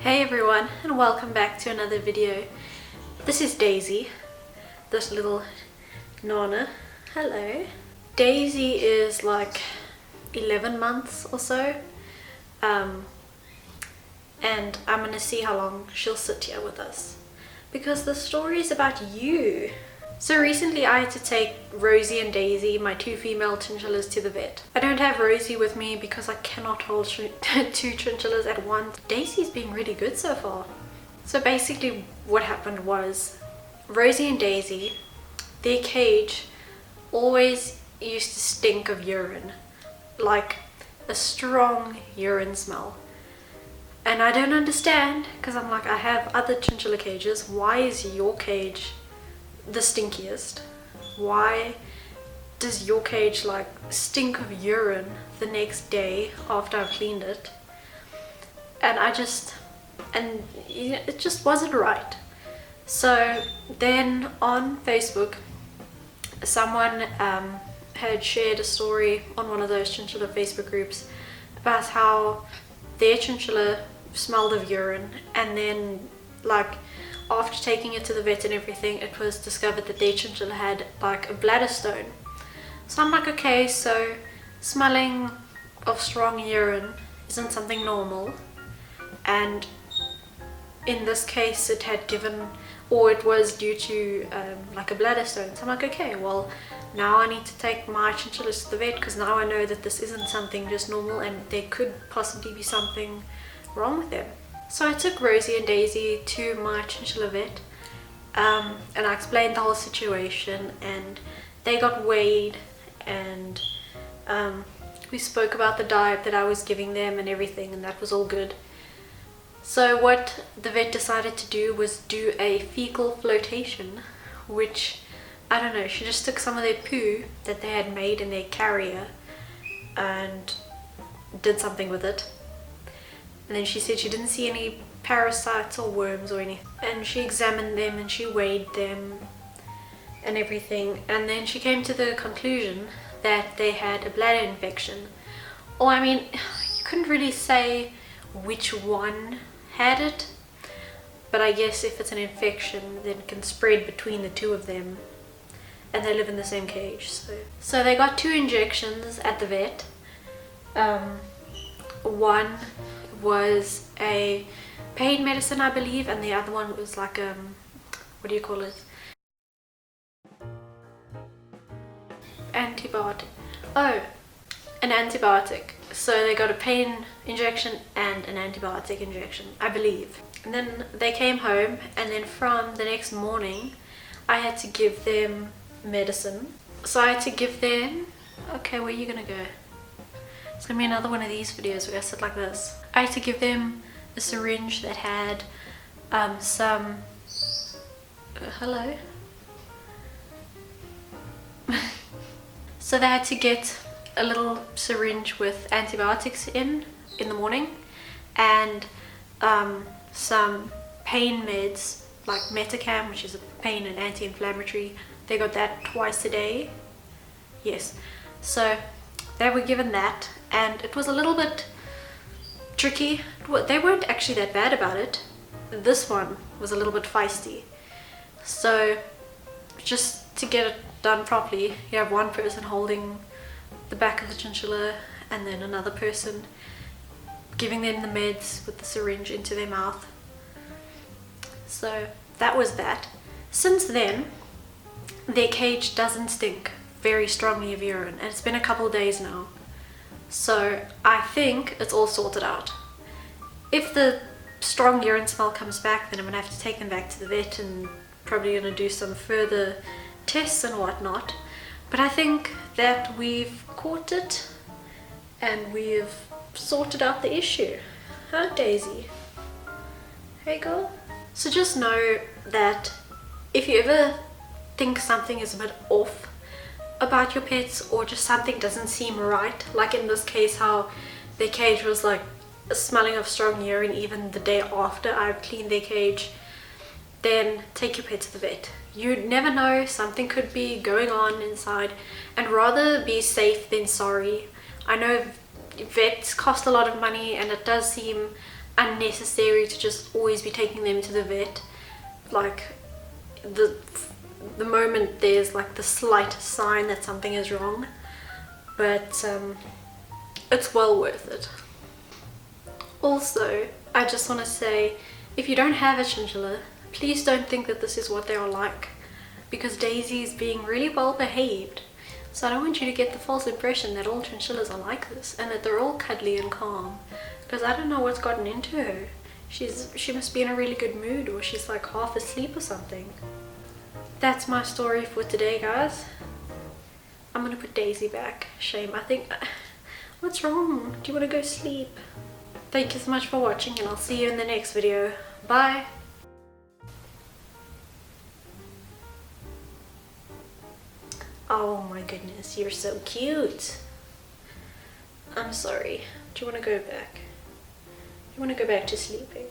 Hey everyone, and welcome back to another video. This is Daisy, this little Nana. Hello. Daisy is like 11 months or so, and I'm gonna see how long she'll sit here with us because the story is about you. So recently I had to take Rosie and Daisy, my two female chinchillas, to the vet. I don't have Rosie with me because I cannot hold two chinchillas at once. Daisy's been really good so far. So basically what happened was Rosie and Daisy, their cage always used to stink of urine, like a strong urine smell. And I don't understand, because I'm like, I have other chinchilla cages. Why is your cage the stinkiest? Why does your cage like stink of urine the next day after I've cleaned it? And it just wasn't right. So then on Facebook, someone had shared a story on one of those chinchilla Facebook groups about how their chinchilla smelled of urine, and then like after taking it to the vet and everything, it was discovered that their chinchilla had like a bladder stone. So I'm like, okay, so smelling of strong urine isn't something normal, and in this case it had given, or it was due to like a bladder stone. So I'm like, okay, well now I need to take my chinchillas to the vet because now I know that this isn't something just normal and there could possibly be something wrong with them. So I took Rosie and Daisy to my chinchilla vet, and I explained the whole situation, and they got weighed, and we spoke about the diet that I was giving them and everything, and that was all good. So what the vet decided to do was do a fecal flotation, which, I don't know, she just took some of their poo that they had made in their carrier and did something with it. And then she said she didn't see any parasites or worms or anything. And she examined them and she weighed them and everything. And then she came to the conclusion that they had a bladder infection. Or I mean, you couldn't really say which one had it. But I guess if it's an infection, then it can spread between the two of them. And they live in the same cage. So they got 2 injections at the vet. One was a pain medicine, I believe, and the other one was like what do you call it? Antibiotic. Oh, an antibiotic. So they got a pain injection and an antibiotic injection, I believe. And then they came home, and then from the next morning I had to give them medicine. So I had to give them, okay, where are you gonna go? It's gonna be another one of these videos where I sit like this. I had to give them a syringe that had some hello. So they had to get a little syringe with antibiotics in the morning, and some pain meds like Metacam, which is a pain and anti-inflammatory. They got that twice a day. Yes. So they were given that, and it was a little bit tricky. They weren't actually that bad about it. This one was a little bit feisty. So just to get it done properly, you have one person holding the back of the chinchilla and then another person giving them the meds with the syringe into their mouth. So that was that. Since then, their cage doesn't stink very strongly of urine, and it's been a couple of days now. So I think it's all sorted out. If the strong urine smell comes back, then I'm gonna have to take them back to the vet and probably gonna do some further tests and whatnot. But I think that we've caught it and we've sorted out the issue. Huh, Daisy? Hey girl? So just know that if you ever think something is a bit off about your pets, or just something doesn't seem right, like in this case how their cage was like smelling of strong urine even the day after I've cleaned their cage, then take your pet to the vet. You never know, something could be going on inside, and rather be safe than sorry. I know vets cost a lot of money, and it does seem unnecessary to just always be taking them to the vet. Like the moment there's like the slightest sign that something is wrong, but it's well worth it. Also, I just want to say, if you don't have a chinchilla, please don't think that this is what they are like, because Daisy is being really well behaved. So I don't want you to get the false impression that all chinchillas are like this and that they're all cuddly and calm, because I don't know what's gotten into her. She must be in a really good mood, or she's like half asleep or something. That's my story for today, guys. I'm gonna put Daisy back. Shame. I think... What's wrong? Do you want to go sleep? Thank you so much for watching, and I'll see you in the next video. Bye! Oh my goodness, you're so cute. I'm sorry. Do you want to go back? You want to go back to sleeping?